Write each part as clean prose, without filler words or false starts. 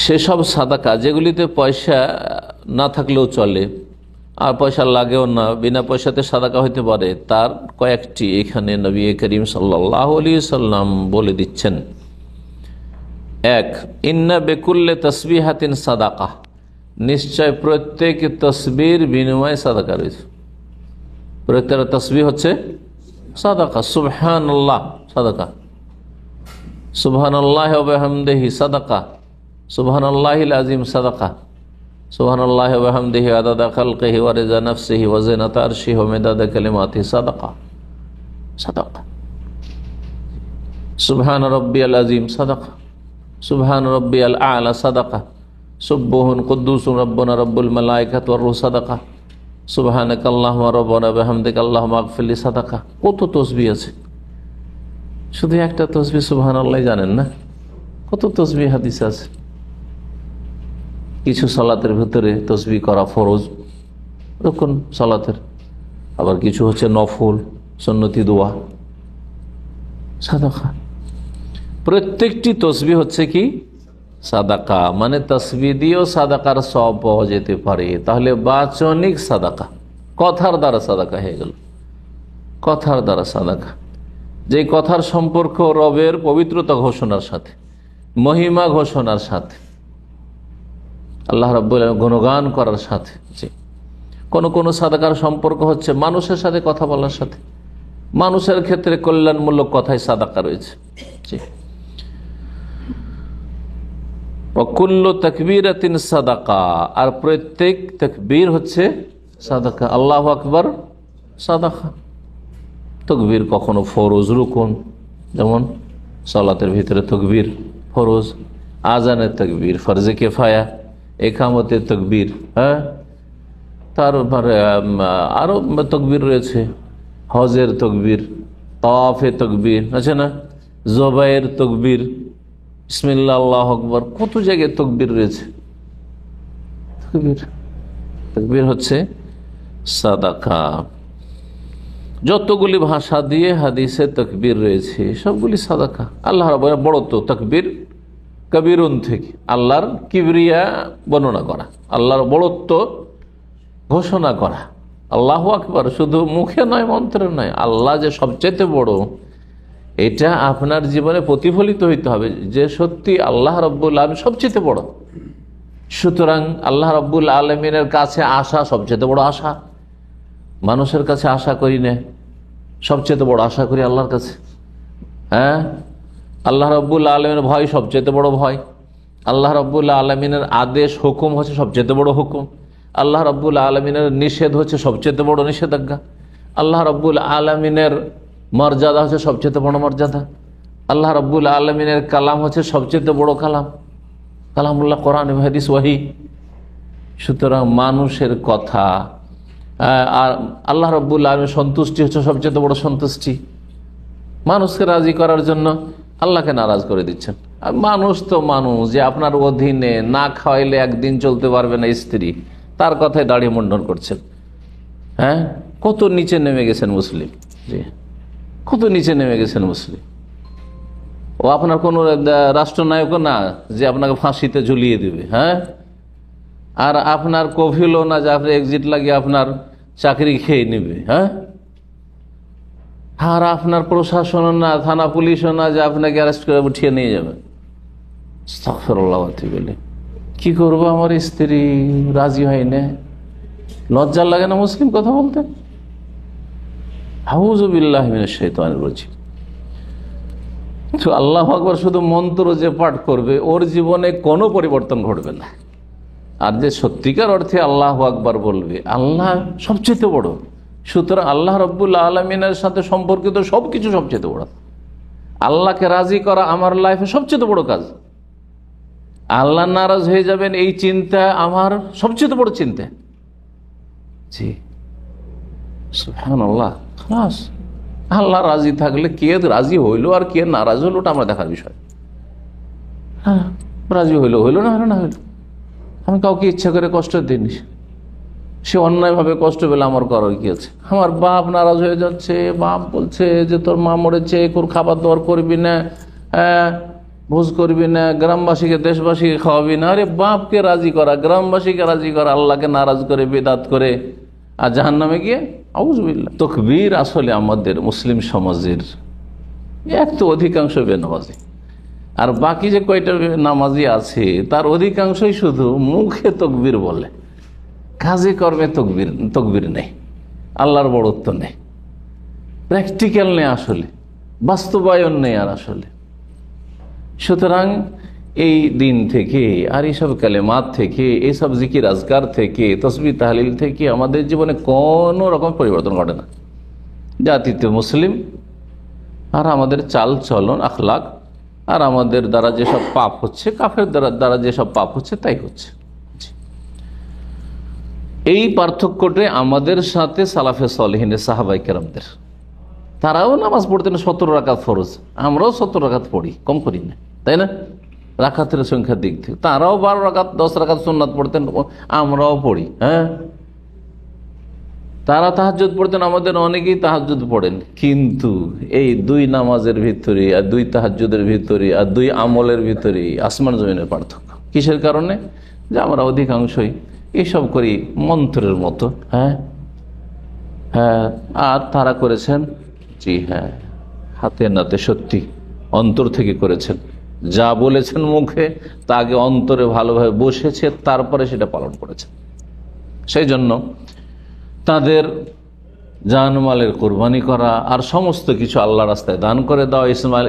সেসব সাদাকা যেগুলিতে পয়সা না থাকলেও চলে আর পয়সা লাগেও না, বিনা পয়সাতে সাদাকা হইতে পারে, তার কয়েকটি এখানে নবী করিম সাল্লাল্লাহু আলাইহি সাল্লাম বলে দিচ্ছেন। এক, ইন্না বেকুল্লে তসবিহাতিন সাদাকা, নিশ্চয় প্রত্যেক তসবির বিনিময়ে সাদাকা রয়েছে। প্রত্যেক তসবিহ হচ্ছে সাদাকা। সুবহানাল্লাহ সাদাকা, সুবহানাল্লাহি ওয়া বিহামদিহি সাদাকা, সুবহানাল্লাহিল আযীম সাদাকা, সুবহানাল্লাহি ওয়া বিহামদিহি আদাদা খালকিহি ওয়া রিজা নাফসিহি ওয়া জিনাতা আরশিহি ওয়া মিদাদা কালিমাতিহি সাদাকা। সাদাকা। সুবহান রাব্বিয়াল আযীম সাদাকা, সুবহান রাব্বিয়াল আ'লা সাদাকা, সুবহুন কুদ্দুসুন রাব্বুনা রাব্বুল মালায়েকাতি ওয়ার রূহ সাদাকা, সুবহানাকাল্লাহুম্মা রাব্বানা বিহামদিকা আল্লাহুম্মা আগফিরলি সাদাকা। কত তসবিহ আছে, শুধু একটা তসবিহ সুবহানাল্লাহ জানেন না, কত তসবিহ হাদিস আছে। কিছু সালাতের ভিতরে তসবিহ করা ফরজ, রকম সালাতের, আবার কিছু হচ্ছে নফল সুন্নতি দোয়া, সাদাকা। প্রত্যেকটি তসবিহ হচ্ছে কি সাদাকা, মানে তসবিহ দিয়েও সাদাকার সওয়াব পাওয়া যেতে পারে। তাহলে বাচনিক সাদাকা, কথার দ্বারা সাদাকা হয়ে গেল, কথার দ্বারা সাদাকা, যে কথার সম্পর্ক রবের পবিত্রতা ঘোষণার সাথে, মহিমা ঘোষণার সাথে, আল্লাহ রাব্বুল আলামিন গুণগান করার সাথে। জি, কোন সাদাকার সম্পর্ক হচ্ছে মানুষের সাথে কথা বলার সাথে, মানুষের ক্ষেত্রে কল্যাণমূলক কথায় সাদাকা রয়েছে। জি, কুল্লু তাকবীরাতিন সাদাকা, আর প্রত্যেক তাকবীর হচ্ছে সাদাকা। আল্লাহু আকবার সাদাকা। তাকবীর কখনো ফরজ রুকুন, যেমন সালাতের ভিতরে তাকবীর ফরজ, আজানের তাকবীর ফরজে কিফায়া, ইকামতের তাকবীর, হ্যাঁ, তারপরে আরো তাকবীর রয়েছে, হজের তাকবীর, তাওয়াফের তাকবীর আছে না, জবাইয়ের তাকবীর, বিসমিল্লাহ আল্লাহু আকবার, কত জায়গায় তাকবীর রয়েছে। তাকবীর হচ্ছে সাদাকা। যতগুলি ভাষা দিয়ে হাদিসে তাকবীর রয়েছে সবগুলি সাদাকা। আল্লাহ রাব্বুল বড় তো তাকবীর কবিরুন থেকে আল্লাহর কিবরিয়া বর্ণনা করা, আল্লাহর বড়ত্ব ঘোষণা করা। আল্লাহু আকবার শুধু মুখে নয়, মন্ত্রে নয়, আল্লাহ যে সবচেয়ে বড়, এটা আপনার জীবনে প্রতিফলিত হইতে হবে যে সত্যি আল্লাহ রাব্বুল আলামিন সবচেয়ে বড়। সুতরাং আল্লাহ রাব্বুল আলামিনের কাছে আসা সবচেয়ে বড় আশা। মানুষের কাছে আশা করি না, সবচেয়ে বড় আশা করি আল্লাহর কাছে। হ্যাঁ, আল্লাহ রাব্বুল আলামিনের ভয় সবচেয়ে বড় ভয়। আল্লাহ রাব্বুল আলামিনের আদেশ হুকুম হচ্ছে সবচেয়ে বড় হুকুম। আল্লাহ রাব্বুল আলামিনের নিষেধ হচ্ছে সবচেয়ে বড় নিষেধাজ্ঞা। আল্লাহ রাব্বুল আলামিনের মর্যাদা হচ্ছে সবচেয়ে বড় মর্যাদা। আল্লাহ রাব্বুল আলামিনের কালাম হচ্ছে সবচেয়ে বড় কালাম, কালামুল্লাহ, কোরআন, হাদিস, ওহী। সুতরাং মানুষের কথা আর আল্লাহ রাব্বুল আলামিনের সন্তুষ্টি হচ্ছে সবচেয়ে বড় সন্তুষ্টি। মানুষকে রাজি করার জন্য আল্লাহকে নারাজ করে দিচ্ছেন। আর মানুষ তো মানুষ, যে আপনার অধীনে না খাওয়াইলে একদিন চলতে পারবে না স্ত্রী, তার কথায় দাড়ি মুন্ডন করছেন। হ্যাঁ, কত নিচে নেমে গেছেন মুসলিম। জি, কত নিচে নেমে গেছেন মুসলিম। ও আপনার কোন রাষ্ট্রনায়কও না যে আপনাকে ফাঁসিতে ঝুলিয়ে দিবে। হ্যাঁ, আর আপনার কফিলও না যে আপনি এক্সিট লাগিয়ে আপনার চাকরি খেয়ে নেবে। হ্যাঁ, আর আপনার প্রশাসনও না, থানা পুলিশও না যে আপনাকে অ্যারেস্ট করে উঠিয়ে নিয়ে যাবে। আস্তাগফিরুল্লাহ বলে কি করবো, আমার স্ত্রী রাজি হয় না, লজ্জা লাগে না মুসলিম কথা বলতে? আউযু বিল্লাহি মিনাশ শাইতানির রাজিম। তো আল্লাহু আকবার শুধু মন্ত্র যে পাঠ করবে ওর জীবনে কোনো পরিবর্তন ঘটবে না। আর যে সত্যিকার অর্থে আল্লাহু আকবার বলবে, আল্লাহ সবচেয়ে বড়, সুতরাং আল্লাহ রাব্বুল আলামিনের সাথে সম্পর্কিত সবকিছু সবচেয়ে বড়। আল্লাহকে রাজি করা আমার লাইফে সবচেয়ে বড় কাজ। আল্লাহ নারাজ হয়ে যাবেন এই চিন্তা আমার সবচেয়ে বড় চিন্তা। জি, সুবহানাল্লাহ। খালাস, আল্লাহ রাজি থাকলে কে রাজি হইলো আর কে নারাজ হইলো ওটা আমরা দেখার বিষয়। হ্যাঁ, রাজি হইলো হইলো, না হইলো না হইলো। আমি কাউকে ইচ্ছা করে কষ্ট দিইনি, সে অন্যায়ভাবে কষ্ট পেলে আমার করার কি আছে? আমার বাপ নারাজ হয়ে যাচ্ছে, বাপ বলছে যে তোর মা মরেছে, কোন খাবার দাবার করবি না, ভোজ করবি না, গ্রামবাসীকে দেশবাসীকে খাওয়াবি না। আরে বাপকে রাজি করা, গ্রামবাসীকে রাজি করা, আল্লাহকে নারাজ করে বেদাত করে আর জাহান্নামে গিয়ে আউযুবিল্লাহ। তাকবীর আসলে আমাদের মুসলিম সমাজের এক তো অধিকাংশ বেনামাজি, আর বাকি যে কয়টা নামাজি আছে তার অধিকাংশই শুধু মুখে তাকবীর বলে, কাজে কর্মে তাকবীর নেই, আল্লাহর বড়ত্ব নেই, প্র্যাকটিক্যাল নেই, আসলে বাস্তবায়ন নেই আর আসলে। সুতরাং এই দিন থেকে আর এইসব কালেমাত থেকে, এইসব জিকির আজকার থেকে, তসবিহ তাহলিল থেকে আমাদের জীবনে কোনো রকম পরিবর্তন ঘটে না। জাতিতে মুসলিম আর আমাদের চাল চলন আখলাক আর আমাদের দ্বারা যেসব পাপ হচ্ছে, কাফের দ্বারা যেসব পাপ হচ্ছে তাই হচ্ছে। এই পার্থক্যটা আমাদের সাথে সালাফে সালেহিনের সাহাবায়ে কেরামদের, তারাও নামাজ পড়তেন 17 রাকাত ফরজ, আমরাও 17 রাকাত পড়ি, কম করি না, তাই না? রাকাতের সংখ্যার দিক থেকে তারাও 12 রাকাত 10 রাকাত সুন্নাত পড়তেন, আমরাও পড়ি। হ্যাঁ, তারা তাহাজ্জুদ পড়তেন, আমাদের অনেকেই তাহাজ্জুদ পড়েন, কিন্তু এই দুই নামাজের ভিতরে আর দুই তাহাজ্জুদের ভিতরে আর দুই আমলের ভিতরে আসমান জমিনের পার্থক্য। কিসের কারণে? যে আমরা অধিকাংশই এসব করি মন্ত্রের মতো। হ্যাঁ হ্যাঁ, আর তারা করেছেন, জি হ্যাঁ, হাতে নাতে সত্যি অন্তর থেকে করেছেন, যা বলেছেন মুখে তা আগে অন্তরে ভালোভাবে বসেছে, তারপরে সেটা পালন করেছেন। সেই জন্য তাদের জানমালের কোরবানি করা আর সমস্ত কিছু আল্লাহ রাস্তায় দান করে দেওয়া,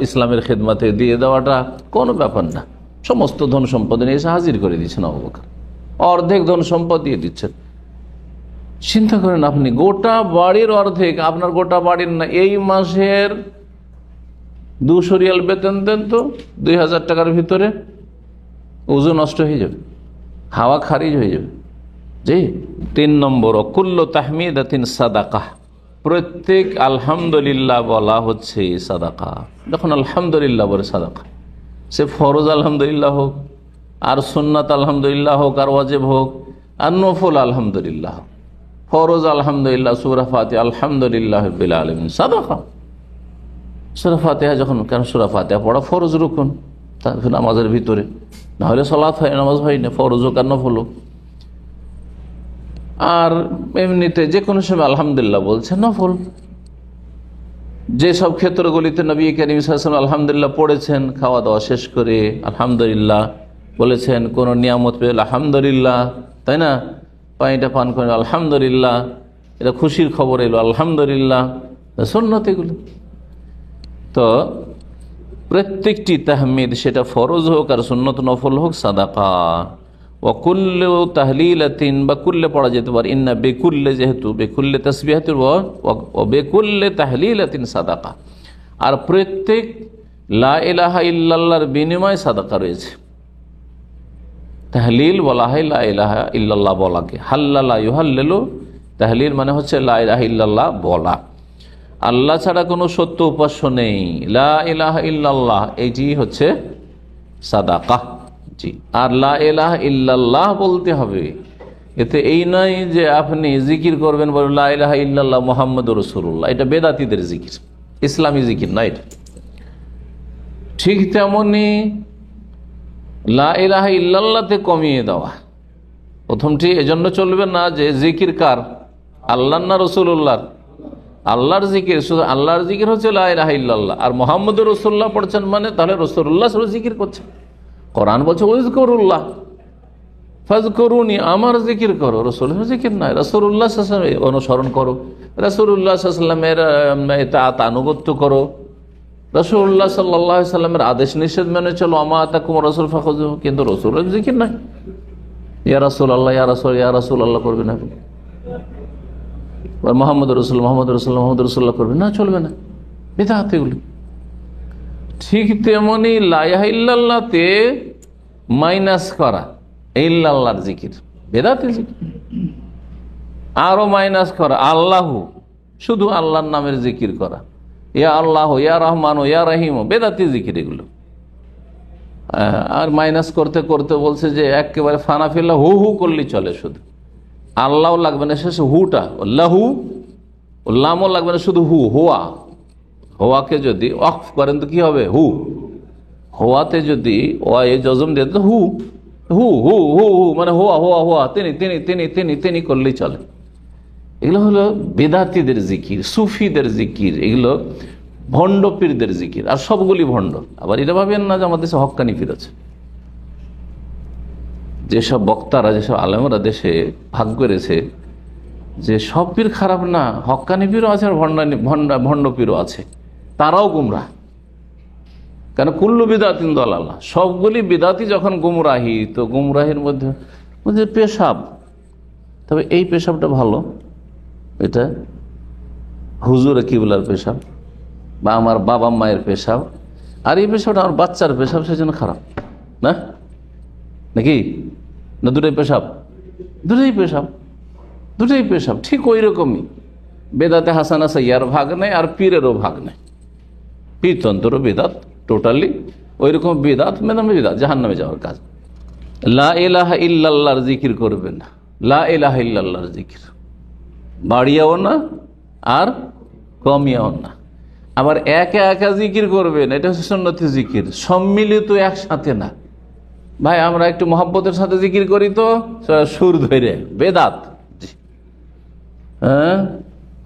ইসলামের খেদমতে দিয়ে দেওয়াটা কোনো ব্যাপার না। সমস্ত ধন সম্পদ নিয়ে এসে হাজির করে দিচ্ছেন আবু বকর, অর্ধেক ধন সম্পদ দিয়ে দিচ্ছেন। চিন্তা করেন আপনি, গোটা বাড়ির অর্ধেক, আপনার গোটা বাড়ির না, এই মাসের 200 রিয়াল বেতন দেন তো 2000 টাকার ভিতরে ওজু নষ্ট হয়ে যাবে, হাওয়া খারিজ হয়ে যাবে। জি। 3 নম্বর, কুল্লু তাহমিদাতিন সাদাকা, প্রত্যেক আলহামদুলিল্লাহ বলা হচ্ছে সাদাকা। যখন আলহামদুলিল্লাহ বলে সাদাকা, সে ফরজ আলহামদুলিল্লাহ হোক, আর সুন্নাত আলহামদুলিল্লাহ হোক, আর ওয়াজিব হোক, আর নফল আলহামদুলিল্লাহ হোক। ফরজ আলহামদুলিল্লাহ, সূরা ফাতিহা আলহামদুলিল্লাহ রাব্বিল আলামিন, সাদাকা। সূরা ফাতিহা যখন, কেন সূরা ফাতিহা পড়া ফরজ রুকন নামাজের ভিতরে, না হলে সালাত হয়, নামাজ হয় না, ফরজ হোক আর নফল হোক। আর এমনিতে যে কোনো সময় আলহামদুলিল্লাহ বলছে নফল। যেসব ক্ষেত্রগুলিতে নবী করিম সাল্লাল্লাহু আলাইহি ওয়াসাল্লাম আলহামদুলিল্লাহ পড়েছেন, খাওয়া দাওয়া শেষ করে আলহামদুলিল্লাহ বলেছেন, কোন নিয়ামত পেয়ে আলহামদুলিল্লাহ, তাই না? পানিটা পান করেন আলহামদুলিল্লাহ, এটা খুশির খবর এলো আলহামদুলিল্লাহ, সুন্নাত এগুলো। তো প্রত্যেকটি তাহমিদ, সেটা ফরজ হোক আর সুন্নত নফল হোক, সাদাকা। ওয়াকুল্লু তাহলিলাতিন, বা কুল্লে পড়া যেতে পারে, ইন্না বেকুল্লে, যেহেতু বেকুল্লে তাসবিহাতুল ওয়া বেকুল্লে তাহলিলাতিন সাদাকা। আর প্রত্যেক লা ইলাহা ইল্লাল্লাহর বিনিময়ে সাদাকা রয়েছে। তাহলিল বলা হয় লা ইলাহা ইল্লাল্লাহ বলাকে, হাল্লালা ইউহাল্লিলু, তাহলিল মানে হচ্ছে লা ইলাহা ইল্লাল্লাহ বলা। আল্লাহ ছাড়া কোনো সত্য উপাস্য নেই, লা ইলাহা ইল্লাল্লাহ, এটি হচ্ছে সাদাকা। জি। আর লা ইলাহা ইল্লাল্লাহ বলতে হবে, এতে এই নয় যে আপনি জিকির করবেন বলে লা ইলাহা ইল্লাল্লাহ মুহাম্মাদুর রাসূলুল্লাহ, এটা বেদাতীদের জিকির, ইসলামী জিকির না এটা। ঠিক তেমনি লা ইলাহা ইল্লাল্লাহতে কমিয়ে দেওয়া, প্রথমটি এজন্য চলবে না যে জিকির কার, আল্লাহ না রাসূলুল্লাহর? আল্লাহর জিকির, শুধু আল্লাহর জিকির হচ্ছে লা ইলাহা ইল্লাল্লাহ, আর মুহাম্মাদুর রাসূলুল্লাহ পড়ছেন মানে তাহলে রাসূলুল্লাহ শুধু জিকির করছেন। কোরআন বলছে উযকুরুল্লাহ ফাযকুরুনি, আমার জিকির করো, রাসূলের জিকির নয়। রাসূলুল্লাহ সাল্লাল্লাহু আলাইহি ওয়াসাল্লাম অনুসরণ করো, রাসূলুল্লাহ সাল্লাল্লাহু আলাইহি ওয়াসাল্লামের ইতাআত আনুগত্য করো, রাসূলুল্লাহ সাল্লাল্লাহু আলাইহি ওয়াসাল্লামের আদেশ নিষেধ মেনে চলো, আমা আতাকুম রাসূল ফাখুযু, কিন্তু রাসূলের জিকির নাই। ইয়া রাসূলুল্লাহ, ইয়া রাসূল, ইয়া রাসূলুল্লাহ করবে না, মুহাম্মদ রাসূল, মুহাম্মদ রাসূল, মুহাম্মদ রাসূলুল্লাহ করবে না, চলবে না, বিদআত এগুলো। ঠিক তেমনি লা ইলাহা ইল্লাল্লাহতে মাইনাস করা ইল্লাল্লাহর জিকির, বেদাতের জিকির। আরো মাইনাস করা আল্লাহ, শুধু আল্লাহর নামের জিকির করা, ইয়া আল্লাহ, ইয়া রহমান, ইয়া রহিম, বেদাতি জিকির এগুলো। আর মাইনাস করতে করতে বলছে যে একেবারে ফানাফিল্লাহ, হু হু করলেই চলে, শুধু আল্লাহ লাগবে না, শেষে হুটা, লাহু, লামও লাগবে না, শুধু হু, হোয়া। হোয়াকে যদি ওয়াকফ করেন তো কি হবে? হু। হোয়াতে যদি ওয়ায়ে জজম দিয়ে তো হু হু হু হু হু মানে হোয়া হোয়া হোয়া তিনি তিনি তিনি তিনি তিনি করলেই চলে। এগুলো হলো বেদাতীদের জিকির, সুফিদের জিকির, এগুলো ভণ্ড পীরদের জিকির, আর সবগুলি ভণ্ড। আবার এটা ভাবেন না যে আমাদের দেশে হক্কানি পীর আছে। যেসব বক্তারা, যেসব আলেমরা দেশে ভাগ করেছে যে সব পীর খারাপ না, হক্কানি পীরও আছে আর ভণ্ড পীরও আছে, তারাও গুমরাহ। কেন? কুল্লু বিদাতিন দালালাহ, সবগুলি বিদাতি যখন গুমরাহি, তো গুমরাহির মধ্যে পেশাব, তবে এই পেশাবটা ভালো, এটা হুজুরে কিবলার পেশাব বা আমার বাবা মায়ের পেশাব, আর এই পেশাবটা আমার বাচ্চার পেশাব, সেজন্য খারাপ না, নাকি? না দুটোই পেশাব? দুটোই পেশাব, দুটোই পেশাব। ঠিক ওই রকমই বেদাতে হাসানা সাইয়ার ভাগ নেই, আর পীরেরও ভাগ নেই। পীরতন্ত্র বেদাত টোটালি ওই রকম বেদাত, বেদাত জাহান্নামে যাওয়ার কাজ। লা ইলাহা ইল্লাল্লাহর জিকির করবেন না, লা ইলাহা ইল্লাল্লাহর জিকির বাড়িয়াও না আর কমিয়াও না। আবার একা একা জিকির করবেন, এটা হচ্ছে সুন্নতি জিকির, সম্মিলিত একসাথে না। ভাই আমরা একটু মহব্বতের সাথে জিকির করি তো সুর ধরে, বেদাত। হ্যাঁ,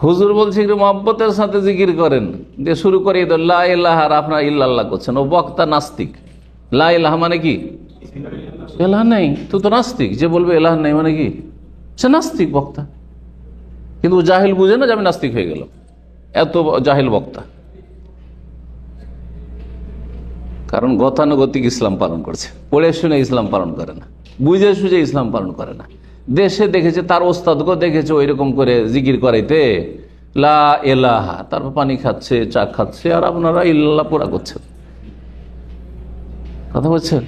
হুজুর বলছে একটু মহব্বতের সাথে জিকির করেন, দিয়ে শুরু করে লা ইলাহা, আর আপনার ইল্লাল্লাহ করছেন। ও বক্তা নাস্তিক। লা ইলাহা মানে কি? এলাহ নেই, তো নাস্তিক। যে বলবে এলাহ নেই মানে কি? সে নাস্তিক বক্তা। কিন্তু জাহিল বুঝে না যে আমি নাস্তিক হয়ে গেলাম, এত জাহিল বক্তা। কারণ গতানুগতিক ইসলাম পালন করছে, পড়ে শুনে ইসলাম পালন করে না, বুঝে সুঝে ইসলাম পালন করে না। দেশে দেখেছে, তার ওস্তাদকে দেখেছে ওই রকম করে জিকির করাইতে, লা ইলাহা, তারপর পানি খাচ্ছে, চা খাচ্ছে, আর আপনারা ইল্লাল্লাহ পুরা করছেন। কথা বলছেন?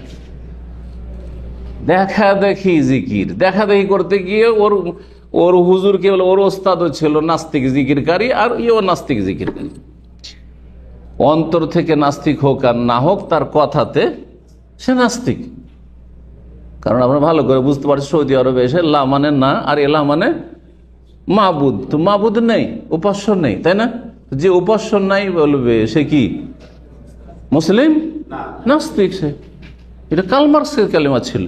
দেখা দেখি জিকির, দেখা দেখি করতে গিয়ে ওর হুজুর কে বলে, ওর ওস্তাদও ছিল নাস্তিক জিকিরকারী, আর ইও নাস্তিক জিকিরকারী। অন্তর থেকে নাস্তিক হোক আর না হোক, তার কথাতে সে নাস্তিক। কারণ আমরা ভালো করে বুঝতে পারছি, সৌদি আরবে এসে লা মানে না, আর এলা মানে মাবুদ। তো মাবুদ নেই, উপাস্য নেই, তাই না? যে উপাস্য নাই বলবে সে কি মুসলিম? নাস্তিক সে। এটা কার্ল মার্কসের কালেমা ছিল।